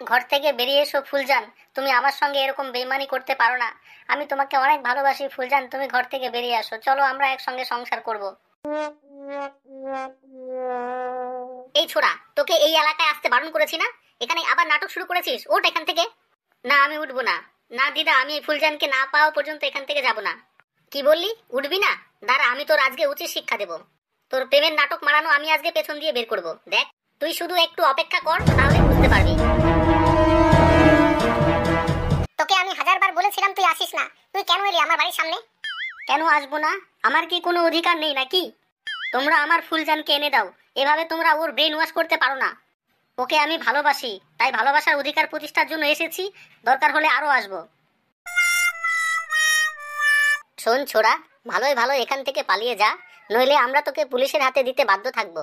ঘর থেকে বেরিয়ে এসো ফুলজান। তুমি আমার সঙ্গে এরকম বেইমানি করতে পারো না। আমি তোমাকে অনেক ভালোবাসি ফুলজান, তুমি ঘর থেকে বেরিয়ে আসো। চলো আমরা একসঙ্গে সংসার করব। এই ছোড়া, তোকে এই এলাকায় আসতে বারণ করেছি না? এখানে আবার নাটক শুরু করেছিস? ওঠ এখান থেকে। না, আমি উঠবো না। না দিদা, আমি ফুলজানকে না পাওয়া পর্যন্ত এখান থেকে যাব না। কি বললি? উঠবি না? দাঁড়া, আমি তোর আজকে উচিত শিক্ষা দেব। তোর প্রেমের নাটক মারানো আমি আজকে পেছন দিয়ে বের করব। দেখ, তুই শুধু একটু অপেক্ষা কর, তাহলে বুঝতে পারবি। তোকে আমি 1000 বার বলেছিলাম তুই আসিস না। তুই কেন এলি আমার বাড়ির সামনে? কেন আসবো না? আমার কি কোনো অধিকার নেই নাকি? তোমরা আমার ফুলজানকে এনে দাও। এভাবে তোমরা ওর ব্রেন ওয়াশ করতে পারো না। ওকে আমি ভালোবাসি, তাই ভালোবাসার অধিকার প্রতিষ্ঠার জন্য এসেছি। দরকার হলে আরো আসবো। শোন ছোড়া, ভালোই ভালো এখান থেকে পালিয়ে যা, নইলে আমরা তোকে পুলিশের হাতে দিতে বাধ্য থাকবো।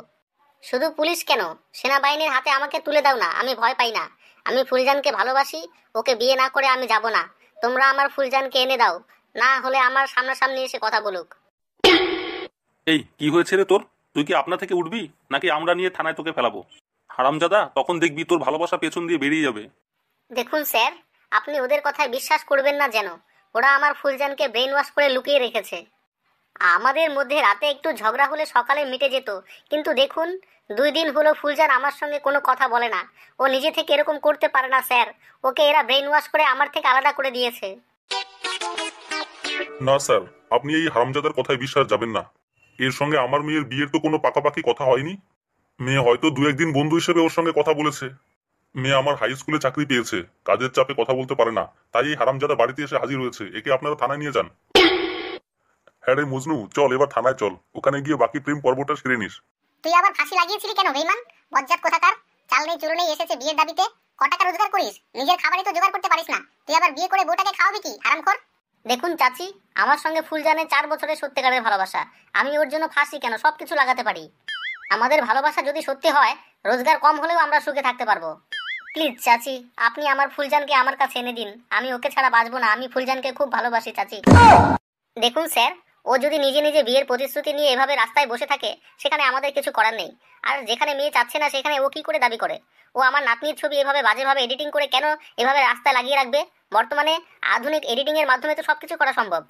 শুধু পুলিশ কেন, সেনাবাহিনীর হাতে আমাকে তুলে দাও না, আমি ভয় পাই না। আমি ফুলজানকে ভালোবাসি, ওকে বিয়ে না করে আমি যাব না। তোমরা আমার ফুলজানকে এনে দাও, না হলে আমার সামনাসামনি এসে কথা বলুক। এই কি হয়েছে রে তোর? তুই কি আপনা থেকে উঠবি, নাকি আমরা নিয়ে থানায় তোকে ফেলাবো? হারামজাদা, তখন দেখবি তোর ভালোবাসা পেছন দিয়ে বেরিয়ে যাবে। দেখুন স্যার, আপনি ওদের কথায় বিশ্বাস করবেন না যেন। ওরা আমার ফুলজানকে ব্রেন ওয়াশ করে লুকিয়ে রেখেছে। আমাদের মধ্যে রাতে একটু ঝগড়া হলে সকালে মিটে যেত, কিন্তু দেখুন 2 দিন হলো ফুলজান আমার সঙ্গে কোনো কথা বলে না। ও নিজে থেকে এরকম করতে পারে না স্যার। ওকে এরা ব্রেন ওয়াশ করে আমার থেকে আলাদা করে দিয়েছে। না স্যার, আপনি এই হারামজাদার কথায় বিশ্বাস যাবেন না। এর সঙ্গে আমার মেয়ের বিয়ের তো কোনো পাকাপাকি কথা হয়নি। মেয়ে হয়তো 2-1 দিন বন্ধু হিসেবে ওর সঙ্গে কথা বলেছে। মেয়ে আমার হাই স্কুলে চাকরি পেয়েছে, কাজের চাপে কথা বলতে পারে না, তাই এই হারামজাদা বাড়িতে এসে হাজির হয়েছে। একে আপনারা থানায় নিয়ে যান। হ্যাঁ রে মজনু, চল এবার থানায় চল, ওখানে গিয়ে বাকি প্রেম পর্বটা সেরে নিস। তুই আবার ফাঁসি লাগিয়েছিলি কেন বেঈমান? বজ্জাত কোথাকার। চাল নেই চুরো নেই এসেছে বিয়ের দাবিতে। ক টাকা রোজগার করিস? নিজের খাবারই তো জোগাড় করতে পারিস না। তুই আবার বিয়ে করে বউটাকে খাওয়াবি কি হারামখোর? দেখুন চাচি, আমার সঙ্গে ফুলজানের 4 বছরের সত্যিকারের ভালোবাসা। আমি ওর জন্য ফাঁসি কেন, সবকিছু লাগাতে পারি। আমাদের ভালোবাসা যদি সত্যি হয়, রোজগার কম হলেও আমরা সুখে থাকতে পারবো। প্লিজ চাচি, আপনি আমার ফুলজানকে আমার কাছে এনে দিন। আমি ওকে ছাড়া বাঁচবো না। আমি ফুলজানকে খুব ভালোবাসি চাচি। দেখুন স্যার, ও যদি নিজে নিজে বিয়ের প্রতিশ্রুতি নিয়ে এভাবে রাস্তায় বসে থাকে, সেখানে আমাদের কিছু করার নেই। আর যেখানে মেয়ে চাচ্ছে না, সেখানে ও কি করে দাবি করে? ও আমার নাতনির ছবি এভাবে বাজেভাবে এডিটিং করে কেন এভাবে রাস্তায় লাগিয়ে রাখবে? বর্তমানে আধুনিক এডিটিং এর মাধ্যমে তো সবকিছু করা সম্ভব।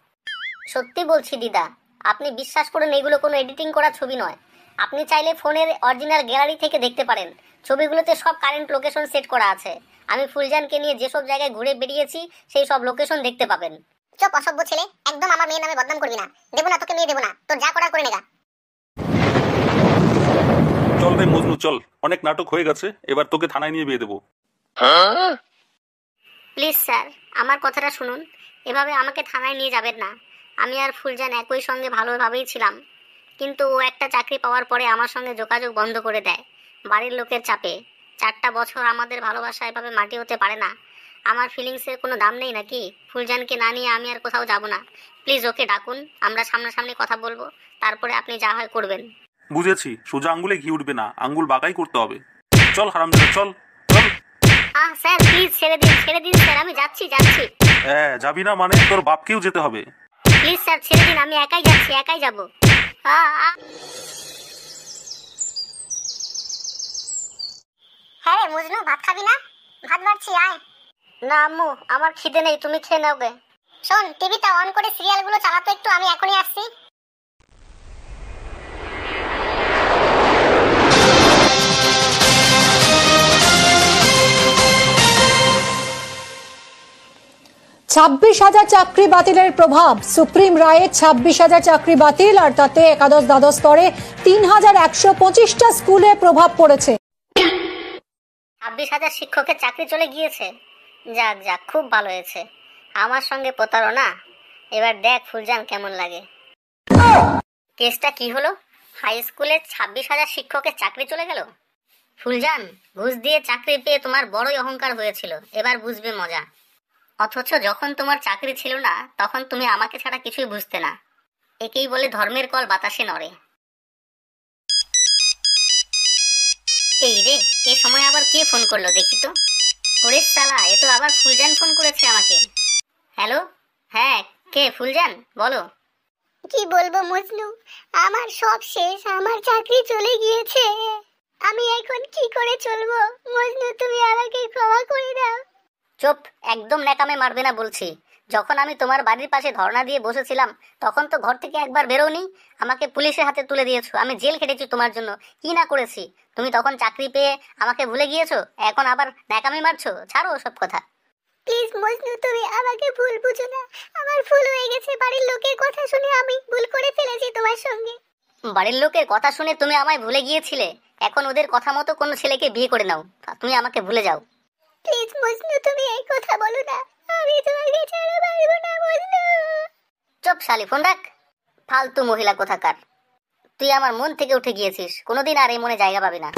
সত্যি বলছি দিদা, আপনি বিশ্বাস করুন, এগুলো কোনো এডিটিং করা ছবি নয়। আপনি চাইলে ফোনের অরিজিনাল গ্যালারি থেকে দেখতে পারেন। ছবিগুলোতে সব কারেন্ট লোকেশন সেট করা আছে। আমি ফুলজানকে নিয়ে যেসব জায়গায় ঘুরে বেরিয়েছি, সেই সব লোকেশন দেখতে পাবেন। চুপ অসভ্য ছেলে, একদম আমার মেয়ের নামে বদনাম করবি না। দেব না তোকে মেয়ে, দেব না। তোর যা করার করে নেগা। চল রে মজনু চল, অনেক নাটক হয়ে গেছে, এবার তোকে থানায় নিয়ে বিয়ে দেবো। প্লিজ স্যার, আমার কথাটা শুনুন। এভাবে আমাকে থানায় নিয়ে যাবেন না। আমি আর ফুলজান একই সঙ্গে ভালোভাবেই ছিলাম, কিন্তু ও একটা চাকরি পাওয়ার পরে আমার সঙ্গে যোগাযোগ বন্ধ করে দেয় বাড়ির লোকের চাপে। 4টা বছর আমাদের ভালোবাসা এভাবে মাটি হতে পারে না। আমার ফিলিংসের কোনো দাম নেই নাকি? ফুলজানকে না নিয়ে আমি আর কোথাও যাব না। প্লিজ ওকে ডাকুন, আমরা সামনাসামনি কথা বলবো, তারপরে আপনি যা হয় করবেন। বুঝেছি, সোজা আঙ্গুলে ঘি উঠবে না, আঙ্গুল বাঁকাই করতে হবে। চল হারামজাদা চল চল। স্যার প্লিজ ছেড়ে দিন, ছেড়ে দিন স্যার, আমি যাচ্ছি যাচ্ছি। হ্যাঁ, যাবি না মানে তোর বাপকেও যেতে হবে। প্লিজ স্যার ছেড়ে দিন, আমি একাই যাচ্ছি, একাই যাব। হ্যাঁ রে মজনু, ভাত খাবি না? ভাত বাড়ছি, আয়। না আম্মু, আমার খিদে নেই, তুমি খেয়ে নাও গে। শোন, টিভিটা অন করে সিরিয়ালগুলো চালাতো একটু, আমি এখনই আসছি। ছাব্বিশ হাজার চাকরি বাতিলের প্রভাব। সুপ্রিম রায়ে 26,000 চাকরি বাতিল, আর তাতে একাদশ দ্বাদশ স্তরে 3,125টা স্কুলে প্রভাব পড়েছে। 26,000 শিক্ষকের চাকরি চলে গিয়েছে। যাক যাক, খুব ভালো হয়েছে। আমার সঙ্গে প্রতারণা, এবার দেখ ফুলজান কেমন লাগে। কেসটা কি হলো? হাই স্কুলের 26,000 শিক্ষকের চাকরি চলে গেল। ফুলজান, ঘুষ দিয়ে চাকরি পেয়ে তোমার বড়ই অহংকার হয়েছিল, এবার বুঝবে মজা। অথচ যখন তোমার চাকরি ছিল না, তখন তুমি আমাকে ছাড়া কিছুই বুঝতে না। একেই বলে ধর্মের কল বাতাসে নড়ে। এই রে, এ সময় আবার কে ফোন করলো দেখি তো। ওরে শালা, এ তো আবার ফুলজান ফোন করেছে আমাকে। হ্যালো, হ্যাঁ কে? ফুলজান বলো। কি বলবো মজনু, আমার সব শেষ, আমার চাকরি চলে গিয়েছে। আমি এখন কি করে চলবো মজনু, তুমি আমাকে ক্ষমা করে দাও। চুপ, একদম ন্যাকামে মারবে না বলছি। যখন আমি তোমার বাড়ির পাশে ধর্ণা দিয়ে বসেছিলাম তখন তো ঘর থেকে একবার বেরোনি, আমাকে পুলিশের হাতে তুলে দিয়েছো, আমি জেল খেটেছি তোমার জন্য, কি না করেছি। তুমি তখন চাকরি পেয়ে আমাকে ভুলে গিয়েছো, এখন আবার ন্যাকামি মারছো, ছাড়ো ওসব কথা। প্লিজ মজনু, তুমি আমাকে ভুল বুঝো না, আমার ভুল হয়ে গেছে, বাড়ির লোকের কথা শুনে আমি ভুল করে ফেলেছি তোমার সঙ্গে। বাড়ির লোকের কথা শুনে তুমি আমায় ভুলে গিয়েছিলে, এখন ওদের কথা মতো কোনো ছেলেকে বিয়ে করে নাও, তুমি আমাকে ভুলে যাও। প্লিজ মজনু, তুমি এই কথা বলো না, আমি তোমাকে ছাড়া পারবো না মজনু। চুপ শালি, ফোন রাখ, ফালতু মহিলা কোথাকার। তুই আমার মন থেকে উঠে গিয়েছিস, কোনোদিন আর এই মনে জায়গা পাবি না।